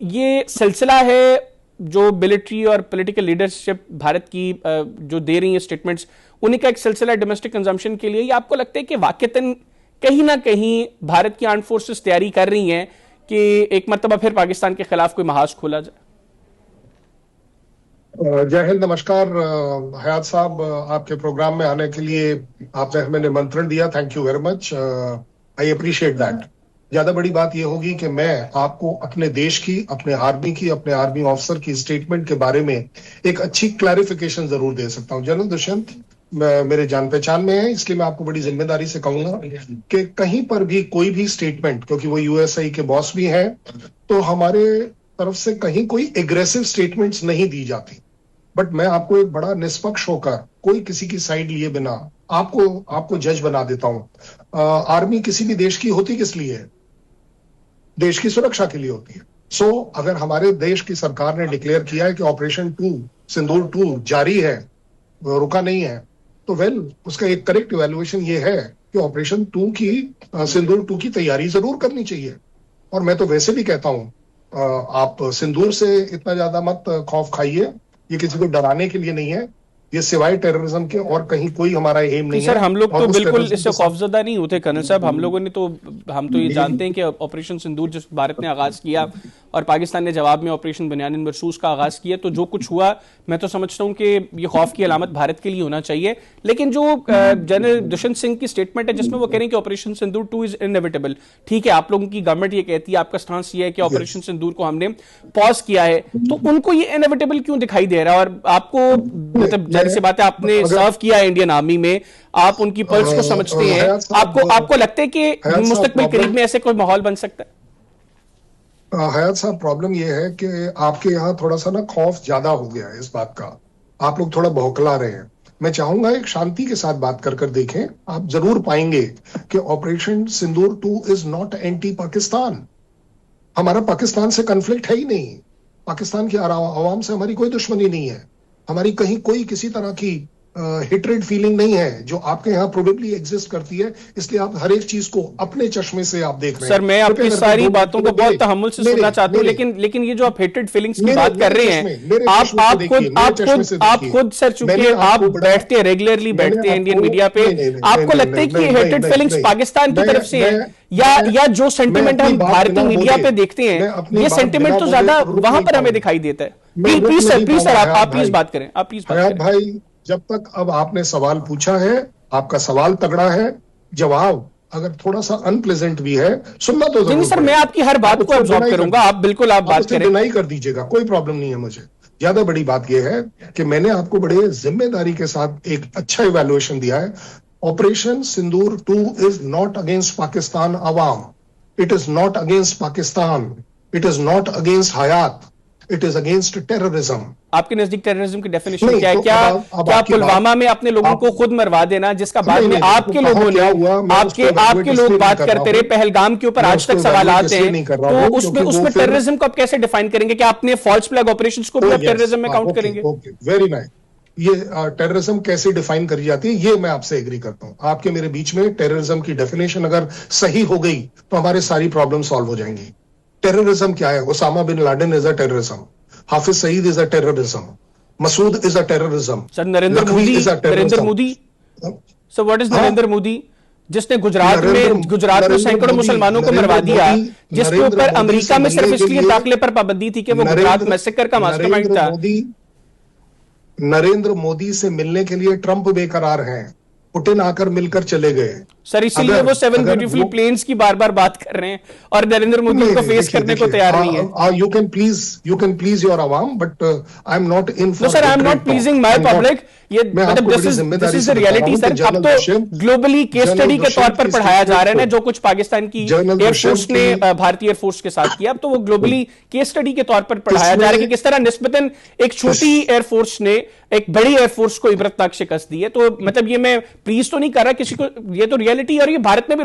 ये सिलसिला है जो मिलिट्री और पॉलिटिकल लीडरशिप भारत की जो दे रही है स्टेटमेंट्स, उन्हीं का एक सिलसिला डोमेस्टिक कंजम्पशन के लिए। या आपको लगता है कि वाकईतन कहीं ना कहीं भारत की आर्म्ड फोर्सेस तैयारी कर रही हैं कि एक मरतबा फिर पाकिस्तान के खिलाफ कोई महाज खोला जाए? जय हिंद, नमस्कार। हयात साहब, आपके प्रोग्राम में आने के लिए आपने हमें निमंत्रण दिया, thank you very much, I appreciate that. ज्यादा बड़ी बात यह होगी कि मैं आपको अपने देश की, अपने आर्मी की, अपने आर्मी ऑफिसर की स्टेटमेंट के बारे में एक अच्छी क्लैरिफिकेशन जरूर दे सकता हूं। जनरल दुष्यंत मेरे जान पहचान में है, इसलिए मैं आपको बड़ी जिम्मेदारी से कहूंगा कि कहीं पर भी कोई भी स्टेटमेंट, क्योंकि वो यूएसआई के बॉस भी हैं, तो हमारे तरफ से कहीं कोई एग्रेसिव स्टेटमेंट्स नहीं दी जाती। बट मैं आपको एक बड़ा निष्पक्ष होकर, कोई किसी की साइड लिए बिना आपको जज बना देता हूं। आर्मी किसी भी देश की होती किस लिए है? देश की सुरक्षा के लिए होती है। सो अगर हमारे देश की सरकार ने डिक्लेयर किया है कि ऑपरेशन 2 सिंदूर 2 जारी है, रुका नहीं है, तो उसका एक करेक्ट इवैल्यूएशन ये है कि ऑपरेशन 2 की, सिंदूर 2 की तैयारी जरूर करनी चाहिए। और मैं तो वैसे भी कहता हूं, आप सिंदूर से इतना ज्यादा मत खौफ खाइए, ये किसी को डराने के लिए नहीं है, ये सिवाय टेररिज्म के और कहीं कोई हमारा एम नहीं है। सर, हम लोग तो बिल्कुल इससे खौफजदा नहीं होते कर्नल साहब। हम लोगों ने तो, हम तो ये जानते हैं कि ऑपरेशन सिंदूर जिस भारत ने आगाज किया और पाकिस्तान ने जवाब में ऑपरेशन बनियान मरसूस का आगाज किया, तो जो कुछ हुआ मैं तो समझता हूं कि ये खौफ की अलामत भारत के लिए होना चाहिए। लेकिन जो जनरल दुष्यंत सिंह की स्टेटमेंट है जिसमें वो कह रहे हैं कि ऑपरेशन सिंदूर 2 इज इनएविटेबल, ठीक है, आप लोगों की गवर्नमेंट ये कहती है, आपका स्टांस ये है कि ऑपरेशन सिंदूर को हमने पॉज किया है, तो उनको ये इनएविटेबल क्यों दिखाई दे रहा है? और आपको मतलब जाहिर सी बात है, आपने सर्व किया है इंडियन आर्मी में, आप उनकी पल्स को समझते हैं, आपको लगता है कि मुस्तकबिल करीब में ऐसे कोई माहौल बन सकता है? हयात साहब, प्रॉब्लम यह है कि आपके यहाँ थोड़ा सा ना खौफ ज्यादा हो गया है इस बात का, आप लोग थोड़ा बौखला रहे हैं। मैं चाहूंगा एक शांति के साथ बात कर देखें, आप जरूर पाएंगे कि operation Sindoor 2 is not anti Pakistan. हमारा पाकिस्तान से कन्फ्लिक्ट है ही नहीं, पाकिस्तान की आवाम से हमारी कोई दुश्मनी नहीं है, हमारी कहीं कोई किसी तरह की हेट्रेड फीलिंग नहीं है जो आपके यहाँ प्रोबेबली एग्जिस्ट करती है। इसलिए आप हर एक चीज को अपने चश्मे से आप देख रहे हैं। सर, मैं आपकी सारी बातों को बहुत तहम्मुल से सुनना चाहता हूँ, लेकिन ये जो आप हेट्रेड फीलिंग्स की बात कर रहे हैं, आप खुद सर, चूंकि आप बैठते हैं, रेगुलरली बैठते हैं इंडियन मीडिया पे, आपको लगता है कि ये हेट्रेड फीलिंग्स पाकिस्तान की तरफ से है, या जो सेंटिमेंट हम भारतीय मीडिया पे देखते हैं, ये सेंटिमेंट तो ज्यादा वहां पर हमें दिखाई देता है? प्लीज सर, आप प्लीज बात करें, आप प्लीज बात करें भाई। जब तक अब आपने सवाल पूछा है, आपका सवाल तगड़ा है, जवाब अगर थोड़ा सा अनप्लेजेंट भी है, सुनना तो जरूर। नहीं सर, मैं आपकी हर बात को अब्सॉर्ब करूंगा, आप बिल्कुल आप बात करें, डिनाई कर दीजिएगा, कोई प्रॉब्लम नहीं है मुझे। ज्यादा बड़ी बात यह है कि मैंने आपको बड़े जिम्मेदारी के साथ एक अच्छा इवैल्यूएशन दिया है। Operation Sindoor 2 is not against Pakistan अवाम, it is not against Pakistan, it is not against हयात, इट इज अगेंस्ट टेररिज्म। आपके नजदीक टेररिज्म की डेफिनेशन क्या है? क्या पुलवामा में अपने लोगों को खुद मरवा देना, जिसका बाद में आपके लोगों ने, आपके लोग बात करते रहे, पहलगाम के ऊपर आज तक सवाल आते हैं, तो उसमें टेररिज्म को आप कैसे डिफाइन करेंगे? क्या अपने फॉल्स फ्लैग ऑपरेशंस को भी आप टेररिज्म में काउंट करेंगे? Very nice. ये टेररिज्म कैसे डिफाइन करी जाती है, ये मैं आपसे एग्री करता हूं। आपके मेरे बीच में टेररिज्म की डेफिनेशन अगर सही हो गई तो हमारी सारी प्रॉब्लम सॉल्व हो जाएंगी। टेररिज्म क्या है? Osama bin Laden is a terrorism, Hafiz Saeed is a terrorism, Masood is a terrorism, sir Narendra Modi sir, what is Narendra Modi, जिसने गुजरात में सैकड़ों मुसलमानों को मरवा दिया, जिसके ऊपर अमेरिका में सिर्फ इसलिए दाखिले पर पाबंदी थी कि वो गुजरात मैसेकर का मास्टरमाइंड था। नरेंद्र मोदी से मिलने के लिए ट्रंप बेकरार हैं, पुतिन आकर मिलकर चले गए सर, इसीलिए वो 7 ब्यूटीफुल प्लेन्स की बार बार बात कर रहे हैं और नरेंद्र मोदी उनको फेस करने को तैयार नहीं है। You can please your Awam, but I am not in for, sir, I am not pleasing my public. ये मतलब this is the reality sir. अब तो ग्लोबली केस स्टडी के तौर पर पढ़ाया जा रहा है ना, जो कुछ पाकिस्तान की एयरफोर्स ने भारतीय एयरफोर्स के साथ किया, अब तो वो ग्लोबली केस स्टडी के तौर पर पढ़ाया जा रहा है कि किस तरह निस्बतन एक छोटी एयरफोर्स ने एक बड़ी एयरफोर्स को इबरतनाक शिकस्त दी है। तो मतलब ये मैं प्लीज तो नहीं कर रहा किसी को, ये तो रियलिटी, और ये भारत में भी